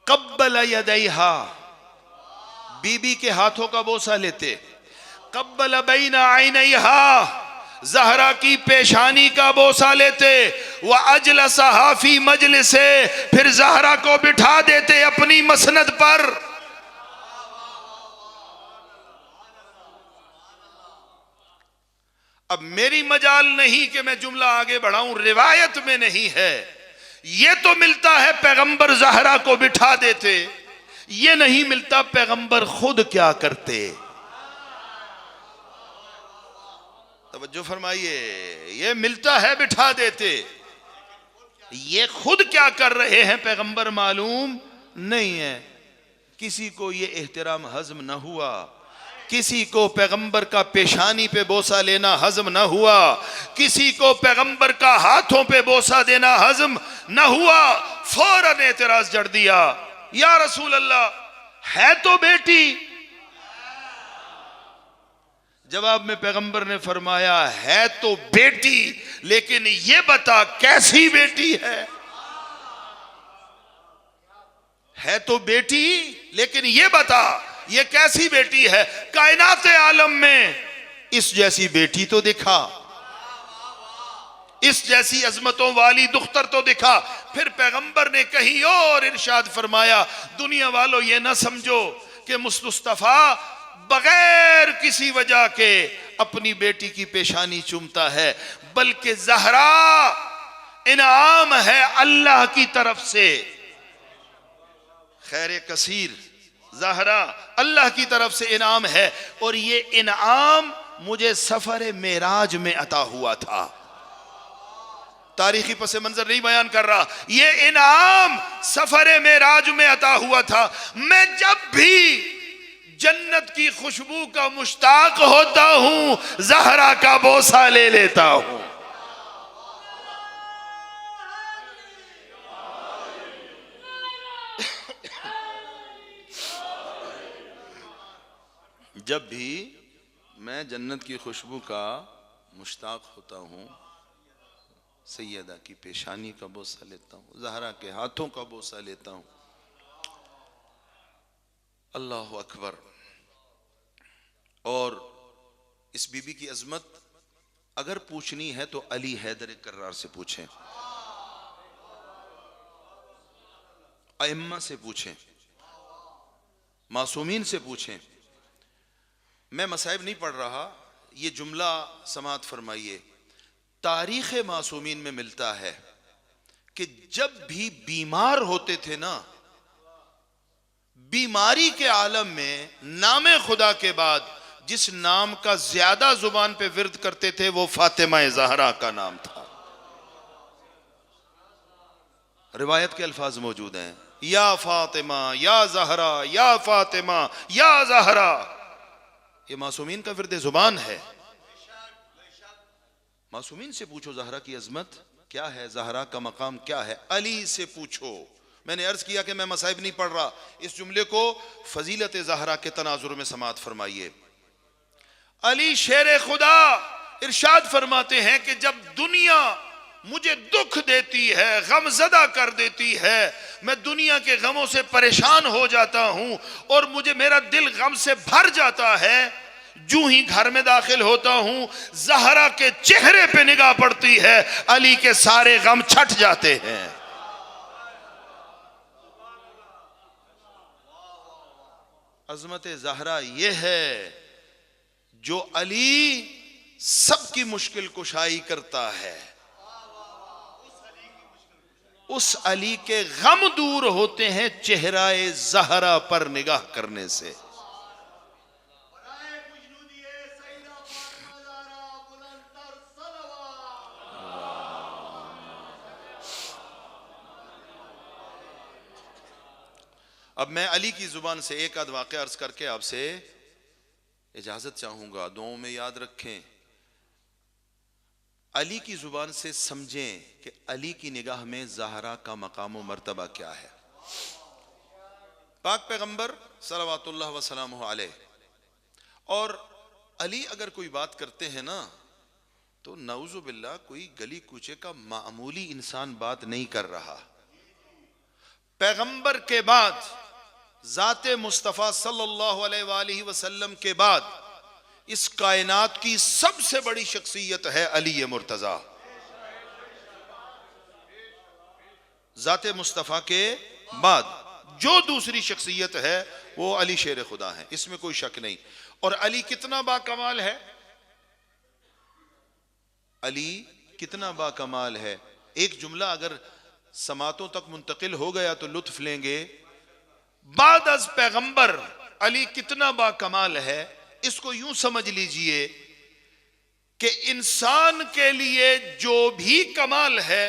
قبل یدیہا، بی بی کے ہاتھوں کا بوسہ لیتے، قبل بین عینیہا، زہرا کی پیشانی کا بوسہ لیتے، وَأَجْلَسَهَا فِي مَجْلِسِ، پھر زہرا کو بٹھا دیتے اپنی مسند پر۔ اب میری مجال نہیں کہ میں جملہ آگے بڑھاؤں، روایت میں نہیں ہے، یہ تو ملتا ہے پیغمبر زہرا کو بٹھا دیتے، یہ نہیں ملتا پیغمبر خود کیا کرتے۔ توجہ فرمائیے، یہ ملتا ہے بٹھا دیتے، یہ خود کیا کر رہے ہیں پیغمبر معلوم نہیں ہے۔ کسی کو یہ احترام ہضم نہ ہوا، کسی کو پیغمبر کا پیشانی پہ بوسہ لینا ہضم نہ ہوا، کسی کو پیغمبر کا ہاتھوں پہ بوسہ دینا ہضم نہ ہوا، فوراً اعتراض جڑ دیا، یا رسول اللہ ہے تو بیٹی۔ جواب میں پیغمبر نے فرمایا ہے تو بیٹی، لیکن یہ بتا کیسی بیٹی ہے تو بیٹی، لیکن یہ بتا یہ کیسی بیٹی ہے۔ کائنات عالم میں اس جیسی بیٹی تو دکھا، اس جیسی عظمتوں والی دختر تو دکھا۔ پھر پیغمبر نے کہیں اور ارشاد فرمایا، دنیا والوں یہ نہ سمجھو کہ مصطفیٰ بغیر کسی وجہ کے اپنی بیٹی کی پیشانی چومتا ہے، بلکہ زہرا انعام ہے اللہ کی طرف سے، خیر کثیر، زہرا اللہ کی طرف سے انعام ہے، اور یہ انعام مجھے سفر معراج میں عطا ہوا تھا۔ تاریخی پس منظر نہیں بیان کر رہا، یہ انعام سفر معراج میں عطا ہوا تھا۔ میں جب بھی جنت کی خوشبو کا مشتاق ہوتا ہوں، زہرا کا بوسہ لے لیتا ہوں۔ جب بھی میں جنت کی خوشبو کا مشتاق ہوتا ہوں، سیدہ کی پیشانی کا بوسہ لیتا ہوں، زہرا کے ہاتھوں کا بوسہ لیتا ہوں۔ اللہ اکبر۔ اور اس بی بی کی عظمت اگر پوچھنی ہے تو علی حیدر کرار سے پوچھیں، ائمہ سے پوچھیں، معصومین سے پوچھیں۔ میں مصائب نہیں پڑھ رہا، یہ جملہ سماعت فرمائیے۔ تاریخ معصومین میں ملتا ہے کہ جب بھی بیمار ہوتے تھے نا، بیماری کے عالم میں نام خدا کے بعد جس نام کا زیادہ زبان پہ ورد کرتے تھے وہ فاطمہ زہرا کا نام تھا۔ روایت کے الفاظ موجود ہیں، یا فاطمہ یا زہرا، یا فاطمہ یا زہرا، یہ معصومین کا ورد زبان ہے۔ معصومین سے پوچھو زہرا کی عظمت کیا ہے، زہرا کا مقام کیا ہے، علی سے پوچھو۔ میں نے عرض کیا کہ میں مصائب نہیں پڑھ رہا، اس جملے کو فضیلت زہرا کے تناظر میں سماعت فرمائیے۔ علی شیر خدا ارشاد فرماتے ہیں کہ جب دنیا مجھے دکھ دیتی ہے، غم زدہ کر دیتی ہے، میں دنیا کے غموں سے پریشان ہو جاتا ہوں اور مجھے میرا دل غم سے بھر جاتا ہے، جو ہی گھر میں داخل ہوتا ہوں زہرا کے چہرے پہ نگاہ پڑتی ہے، علی کے سارے غم چھٹ جاتے ہیں۔ عظمت زہرا یہ ہے جو علی سب کی مشکل کشائی کرتا ہے، اس علی کے غم دور ہوتے ہیں چہرہ زہرا پر نگاہ کرنے سے۔ اب میں علی کی زبان سے ایک آدھ واقعہ عرض کر کے آپ سے اجازت چاہوں گا، دعاؤں میں یاد رکھیں، علی کی زبان سے سمجھیں کہ علی کی نگاہ میں زہرا کا مقام و مرتبہ کیا ہے۔ پاک پیغمبر صلوات اللہ وسلامہ علیہ، اور علی اگر کوئی بات کرتے ہیں نا تو نعوذ باللہ کوئی گلی کوچے کا معمولی انسان بات نہیں کر رہا۔ پیغمبر کے بعد، ذات مصطفیٰ صلی اللہ علیہ وآلہ وسلم کے بعد اس کائنات کی سب سے بڑی شخصیت ہے علی مرتضیٰ۔ ذات مصطفیٰ کے بعد جو دوسری شخصیت ہے وہ علی شیر خدا ہے، اس میں کوئی شک نہیں۔ اور علی کتنا با کمال ہے، علی کتنا با کمال ہے۔ ایک جملہ اگر سماعتوں تک منتقل ہو گیا تو لطف لیں گے۔ بعد از پیغمبر علی کتنا با کمال ہے، اس کو یوں سمجھ لیجئے کہ انسان کے لیے جو بھی کمال ہے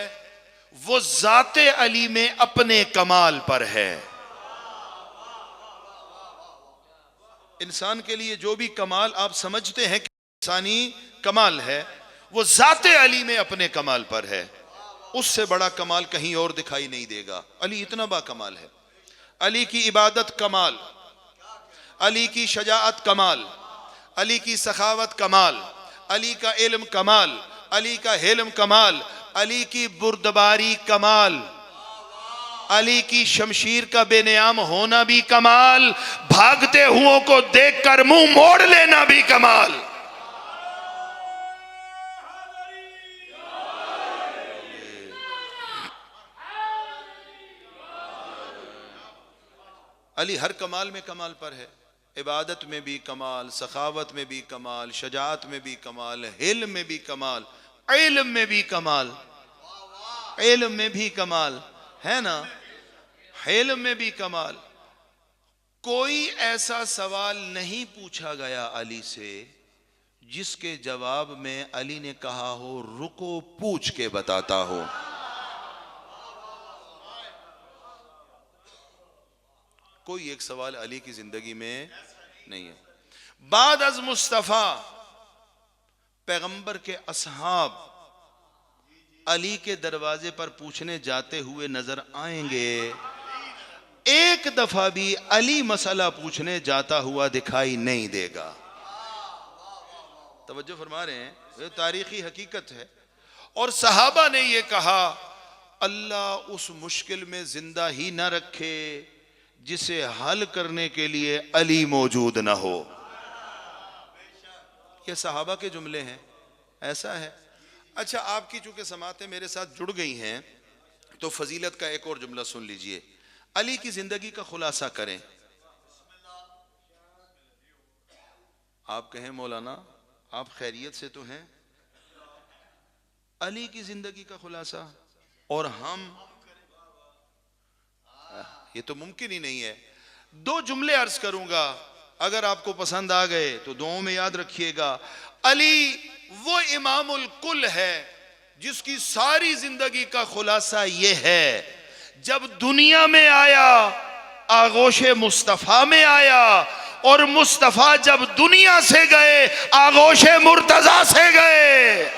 وہ ذات علی میں اپنے کمال پر ہے۔ انسان کے لیے جو بھی کمال آپ سمجھتے ہیں کہ انسانی کمال ہے، وہ ذات علی میں اپنے کمال پر ہے۔ اس سے بڑا کمال کہیں اور دکھائی نہیں دے گا۔ علی اتنا با کمال ہے۔ علی کی عبادت کمال، علی کی شجاعت کمال، علی کی سخاوت کمال، علی کا علم کمال، علی کا حلم کمال، علی کی بردباری کمال، علی کی شمشیر کا بے نیام ہونا بھی کمال، بھاگتے ہوں کو دیکھ کر منہ موڑ لینا بھی کمال۔ علی ہر کمال میں کمال پر ہے، عبادت میں بھی کمال، سخاوت میں بھی کمال، شجاعت میں بھی کمال، حلم میں بھی کمال، علم میں بھی کمال، علم میں بھی کمال ہے نا، علم میں بھی کمال۔ کوئی ایسا سوال نہیں پوچھا گیا علی سے جس کے جواب میں علی نے کہا ہو رکو پوچھ کے بتاتا ہو۔ کوئی ایک سوال علی کی زندگی میں نہیں ہے۔ بعد از مصطفیٰ پیغمبر کے اصحاب علی کے دروازے پر پوچھنے جاتے ہوئے نظر آئیں گے، ایک دفعہ بھی علی مسئلہ پوچھنے جاتا ہوا دکھائی نہیں دے گا۔ توجہ فرما رہے ہیں، یہ تاریخی حقیقت ہے۔ اور صحابہ نے یہ کہا اللہ اس مشکل میں زندہ ہی نہ رکھے جسے حل کرنے کے لیے علی موجود نہ ہو۔ یہ صحابہ کے جملے ہیں، ایسا ہے۔ اچھا، آپ کی چونکہ سماعتیں میرے ساتھ جڑ گئی ہیں تو فضیلت کا ایک اور جملہ سن لیجئے۔ علی کی زندگی کا خلاصہ کریں۔ آپ کہیں مولانا آپ خیریت سے تو ہیں، علی کی زندگی کا خلاصہ اور ہم، یہ تو ممکن ہی نہیں ہے۔ دو جملے عرض کروں گا، اگر آپ کو پسند آ گئے تو دعاؤں میں یاد رکھیے گا۔ علی وہ امام الکل ہے جس کی ساری زندگی کا خلاصہ یہ ہے، جب دنیا میں آیا آغوش مصطفیٰ میں آیا، اور مصطفیٰ جب دنیا سے گئے آغوش مرتضیٰ سے گئے۔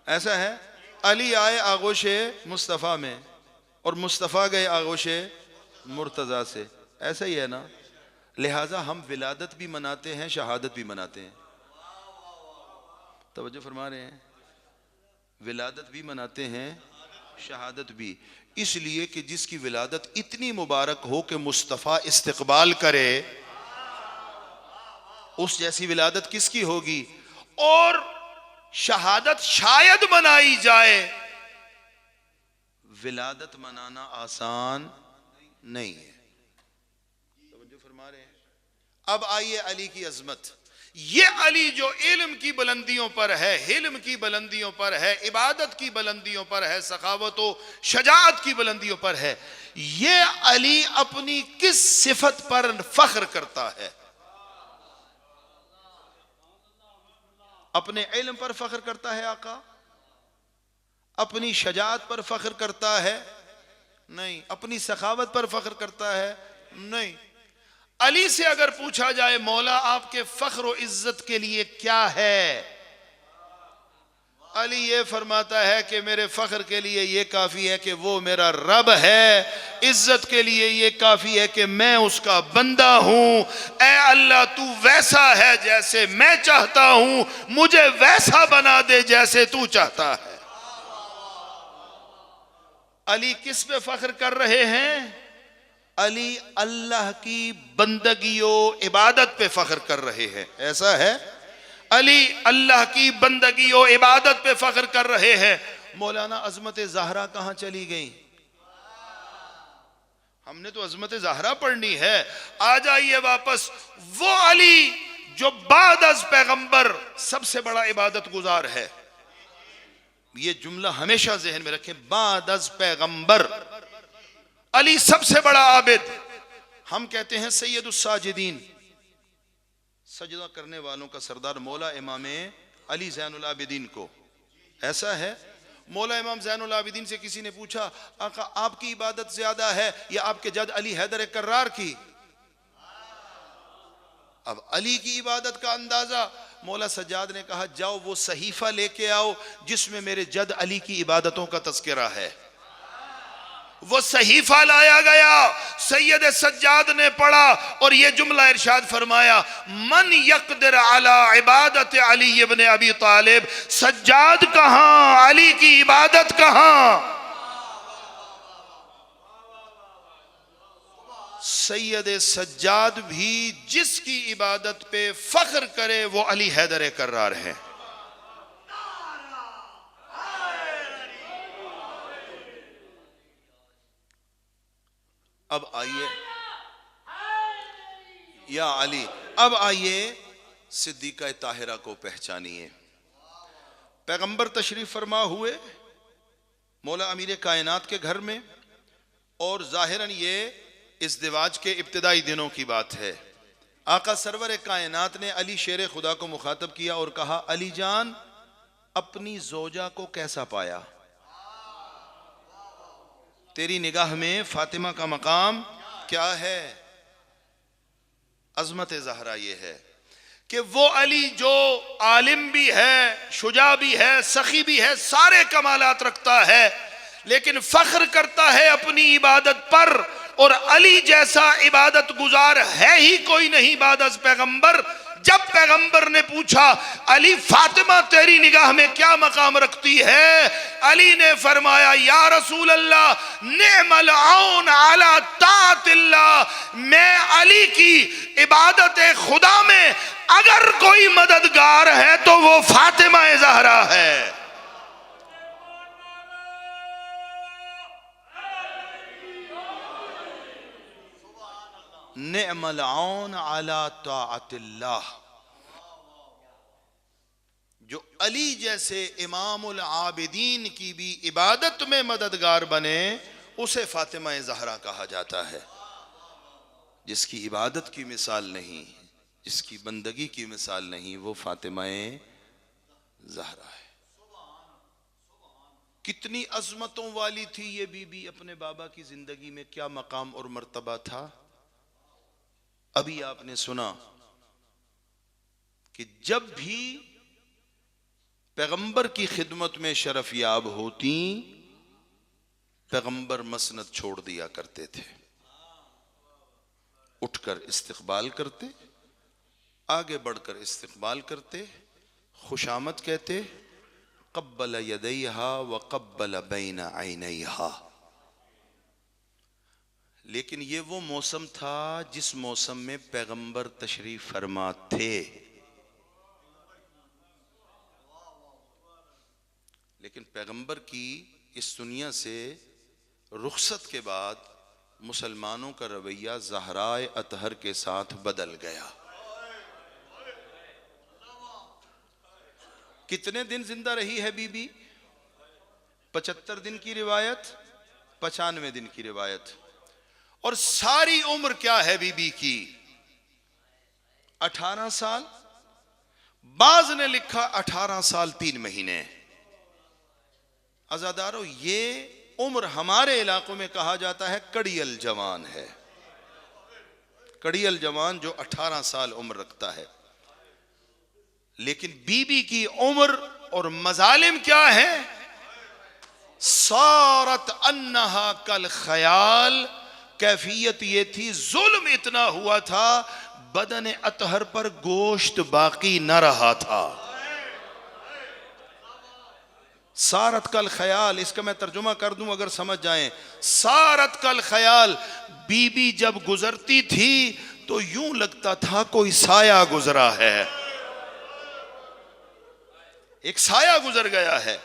ایسا ہے، علی آئے آغوش مصطفیٰ میں اور مصطفیٰ گئے آغوش مرتضیٰ سے، ایسا ہی ہے نا۔ لہٰذا ہم ولادت بھی مناتے ہیں، شہادت بھی مناتے ہیں۔ توجہ فرما رہے ہیں، ولادت بھی مناتے ہیں، شہادت بھی، اس لیے کہ جس کی ولادت اتنی مبارک ہو کہ مصطفیٰ استقبال کرے، اس جیسی ولادت کس کی ہوگی؟ اور شہادت شاید منائی جائے، ولادت منانا آسان نہیں ہے۔ توجہ فرما رہے ہیں۔ اب آئیے علی کی عظمت۔ یہ علی جو علم کی بلندیوں پر ہے، حلم کی بلندیوں پر ہے، عبادت کی بلندیوں پر ہے، سخاوت و شجاعت کی بلندیوں پر ہے، یہ علی اپنی کس صفت پر فخر کرتا ہے؟ اپنے علم پر فخر کرتا ہے آقا؟ اپنی شجاعت پر فخر کرتا ہے؟ نہیں. اپنی سخاوت پر فخر کرتا ہے؟ نہیں. علی سے اگر پوچھا جائے مولا آپ کے فخر و عزت کے لیے کیا ہے، علی یہ فرماتا ہے کہ میرے فخر کے لیے یہ کافی ہے کہ وہ میرا رب ہے، عزت کے لیے یہ کافی ہے کہ میں اس کا بندہ ہوں. اے اللہ تو ویسا ہے جیسے میں چاہتا ہوں، مجھے ویسا بنا دے جیسے تو چاہتا ہے. علی کس پہ فخر کر رہے ہیں؟ علی اللہ کی بندگی و عبادت پہ فخر کر رہے ہیں. ایسا ہے؟ علی اللہ کی بندگی و عبادت پہ فخر کر رہے ہیں. مولانا عظمت زہرا کہاں چلی گئی؟ ہم نے تو عظمت زہرا پڑھنی ہے. آ جائیے واپس. وہ علی جو بعد از پیغمبر سب سے بڑا عبادت گزار ہے. یہ جملہ ہمیشہ ذہن میں رکھیں، بعد از پیغمبر علی سب سے بڑا عابد. ہم کہتے ہیں سید الساجدین، سجدہ کرنے والوں کا سردار مولا امام علی زین العابدین کو. ایسا ہے؟ مولا امام زین العابدین سے کسی نے پوچھا آقا آپ کی عبادت زیادہ ہے یا آپ کے جد علی حیدر کرار کی؟ اب علی کی عبادت کا اندازہ. مولا سجاد نے کہا جاؤ وہ صحیفہ لے کے آؤ جس میں میرے جد علی کی عبادتوں کا تذکرہ ہے. وہ صحیفہ لایا گیا، سید سجاد نے پڑھا اور یہ جملہ ارشاد فرمایا من یقدر علی عبادت علی ابن ابی طالب. سجاد کہاں، علی کی عبادت کہاں؟ سید سجاد بھی جس کی عبادت پہ فخر کرے وہ علی حیدر کرار ہے. اب آئیے یا علی، اب آئیے صدیقہ طاہرہ کو پہچانیے. پیغمبر تشریف فرما ہوئے مولا امیر کائنات کے گھر میں، اور ظاہراً یہ ازدواج کے ابتدائی دنوں کی بات ہے. آقا سرور کائنات نے علی شیر خدا کو مخاطب کیا اور کہا علی جان اپنی زوجہ کو کیسا پایا؟ تیری نگاہ میں فاطمہ کا مقام کیا ہے؟ عظمت زہرا یہ ہے کہ وہ علی جو عالم بھی ہے، شجاع بھی ہے، سخی بھی ہے، سارے کمالات رکھتا ہے، لیکن فخر کرتا ہے اپنی عبادت پر. اور علی جیسا عبادت گزار ہے ہی کوئی نہیں بعد از پیغمبر. جب پیغمبر نے پوچھا علی فاطمہ تیری نگاہ میں کیا مقام رکھتی ہے، علی نے فرمایا یا رسول اللہ نعم العون علی طاعت اللہ. میں علی کی عبادت خدا میں اگر کوئی مددگار ہے تو وہ فاطمہ زہرا ہے. نعم العون علی طاعت اللہ. جو علی جیسے امام العابدین کی بھی عبادت میں مددگار بنے اسے فاطمہ زہرا کہا جاتا ہے. جس کی عبادت کی مثال نہیں، جس کی بندگی کی مثال نہیں، وہ فاطمہ زہرا ہے. کتنی عظمتوں والی تھی یہ بی بی. اپنے بابا کی زندگی میں کیا مقام اور مرتبہ تھا. ابھی آپ نے سنا کہ جب بھی پیغمبر کی خدمت میں شرف یاب ہوتی پیغمبر مسند چھوڑ دیا کرتے تھے، اٹھ کر استقبال کرتے، آگے بڑھ کر استقبال کرتے، خوش آمد کہتے، قبل یدیہا وقبل بین عینیہا. لیکن یہ وہ موسم تھا جس موسم میں پیغمبر تشریف فرما تھے. لیکن پیغمبر کی اس دنیا سے رخصت کے بعد مسلمانوں کا رویہ زہرائے اطہر کے ساتھ بدل گیا. کتنے دن زندہ رہی ہے بی بی؟ 75 دن کی روایت، 95 دن کی روایت. اور ساری عمر کیا ہے بی بی کی؟ 18 سال. بعض نے لکھا 18 سال 3 مہینے. عزادارو یہ عمر ہمارے علاقوں میں کہا جاتا ہے کڑی الجوان ہے. کڑی الجوان جو 18 سال عمر رکھتا ہے. لیکن بی بی کی عمر اور مظالم کیا ہے؟ صارت انہا کل خیال. کیفیت یہ تھی ظلم اتنا ہوا تھا بدن اطہر پر گوشت باقی نہ رہا تھا. سارت کل خیال، اس کا میں ترجمہ کر دوں اگر سمجھ جائیں. سارت کل خیال، بی بی جب گزرتی تھی تو یوں لگتا تھا کوئی سایہ گزرا ہے، ایک سایہ گزر گیا ہے،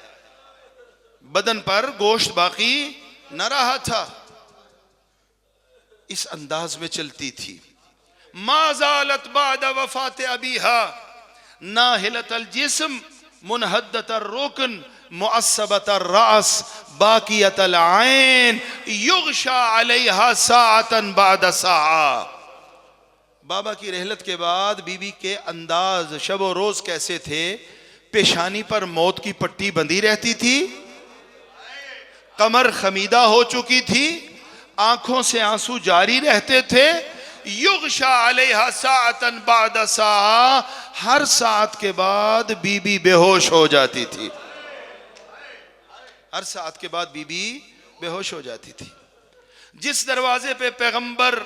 بدن پر گوشت باقی نہ رہا تھا. اس انداز میں چلتی تھی. ما زالت بعد وفات ابیہا ناہلت الجسم منحدت الرکن معصبت الرأس باقیت العین یغشا علیہا ساعتا بعد ساعہ. بابا کی رحلت کے بعد بی بی کے انداز شب و روز کیسے تھے؟ پیشانی پر موت کی پٹی بندھی رہتی تھی، کمر خمیدہ ہو چکی تھی، آنکھوں سے آنسو جاری رہتے تھے. یغشا علیہا ساعتا بعد ساعہ، ہر ساعت کے بعد بی بی بے ہوش ہو جاتی تھی. ہر ساعت کے بعد بی بی بے ہوش ہو جاتی تھی. جس دروازے پہ پیغمبر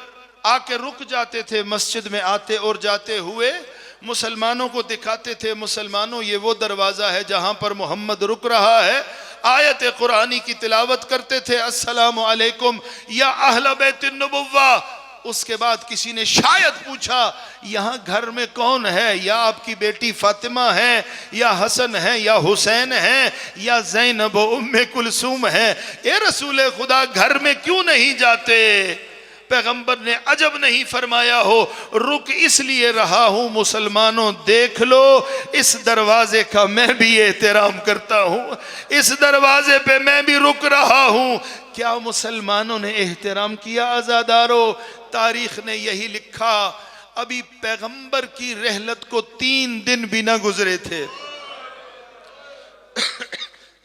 آ کے رک جاتے تھے مسجد میں آتے اور جاتے ہوئے، مسلمانوں کو دکھاتے تھے مسلمانوں یہ وہ دروازہ ہے جہاں پر محمد رک رہا ہے. آیت قرآنی کی تلاوت کرتے تھے، السلام علیکم یا اہل بیت النبوہ. اس کے بعد کسی نے شاید پوچھا یہاں گھر میں کون ہے؟ یا آپ کی بیٹی فاطمہ ہے، یا حسن ہے، یا حسین ہے، یا زینب و ام کلثوم ہے. اے رسول خدا گھر میں کیوں نہیں جاتے؟ پیغمبر نے عجب نہیں فرمایا ہو رک اس لیے رہا ہوں مسلمانوں دیکھ لو اس دروازے کا میں بھی احترام کرتا ہوں، اس دروازے پہ میں بھی رک رہا ہوں. کیا مسلمانوں نے احترام کیا عزادارو؟ تاریخ نے یہی لکھا ابھی پیغمبر کی رحلت کو 3 دن بھی نہ گزرے تھے.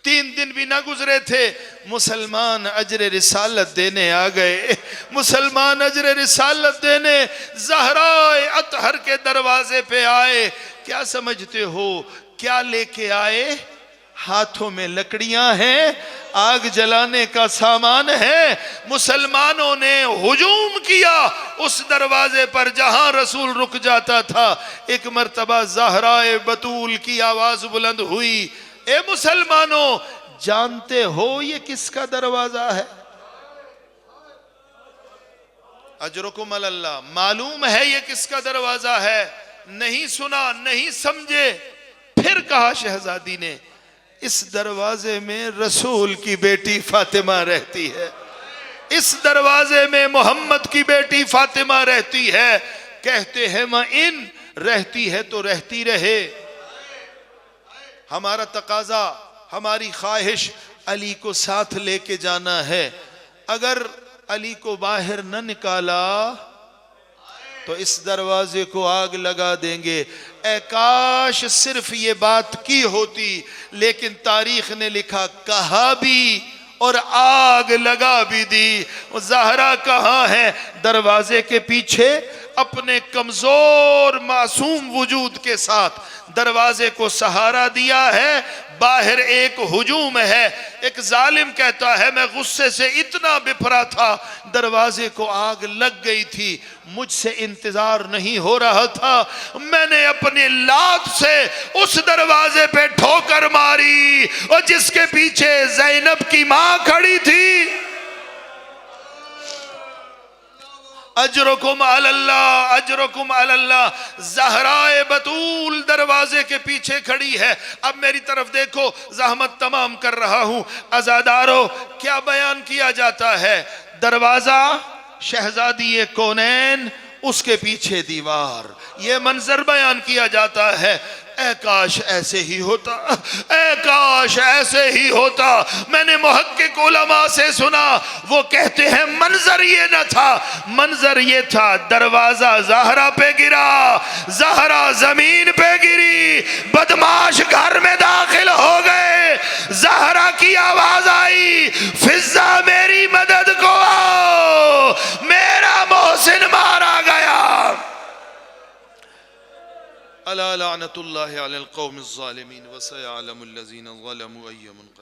3 دن بھی نہ گزرے تھے، مسلمان اجر رسالت دینے آ گئے. مسلمان اجر رسالت دینے زہرائے اطہر کے دروازے پہ آئے. کیا سمجھتے ہو کیا لے کے آئے؟ ہاتھوں میں لکڑیاں ہیں، آگ جلانے کا سامان ہے. مسلمانوں نے ہجوم کیا اس دروازے پر جہاں رسول رک جاتا تھا. ایک مرتبہ زہرائے بطول کی آواز بلند ہوئی، اے مسلمانوں جانتے ہو یہ کس کا دروازہ ہے؟ اجرکم علی اللہ، معلوم ہے یہ کس کا دروازہ ہے؟ نہیں سنا، نہیں سمجھے. پھر کہا شہزادی نے اس دروازے میں رسول کی بیٹی فاطمہ رہتی ہے، اس دروازے میں محمد کی بیٹی فاطمہ رہتی ہے. کہتے ہیں مَإِن رہتی ہے تو رہتی رہے. ہمارا تقاضا، ہماری خواہش علی کو ساتھ لے کے جانا ہے. اگر علی کو باہر نہ نکالا تو اس دروازے کو آگ لگا دیں گے. اے کاش صرف یہ بات کی ہوتی، لیکن تاریخ نے لکھا کہا بھی اور آگ لگا بھی دی. زہرا کہاں ہے؟ دروازے کے پیچھے اپنے کمزور معصوم وجود کے ساتھ دروازے کو سہارا دیا ہے. باہر ایک ہجوم ہے. ایک ظالم کہتا ہے میں غصے سے اتنا بپھرا تھا دروازے کو آگ لگ گئی تھی، مجھ سے انتظار نہیں ہو رہا تھا، میں نے اپنے لات سے اس دروازے پہ ٹھوکر ماری اور جس کے پیچھے زینب کی ماں کھڑی تھی. اجرکم علی اللہ، اجرکم علی اللہ. زہرائے بطول دروازے کے پیچھے کھڑی ہے. اب میری طرف دیکھو، زحمت تمام کر رہا ہوں. عزادارو کیا بیان کیا جاتا ہے؟ دروازہ، شہزادی کونین، اس کے پیچھے دیوار، یہ منظر بیان کیا جاتا ہے. اے کاش ایسے ہی ہوتا، اے کاش ایسے ہی ہوتا۔ میں نے محقق علماء سے سنا، وہ کہتے ہیں منظر یہ نہ تھا، منظر یہ تھا دروازہ زہرا پہ گرا، زہرا زمین پہ گری، بدماش گھر میں داخل ہو گئے، زہرا کی آواز آئی فضہ میری مدد کو آؤ، میرا محسن مارا گیا۔ الا لعنت اللہ علی القوم الظالمین وسیعلم الذین ظلموا ای منقلب۔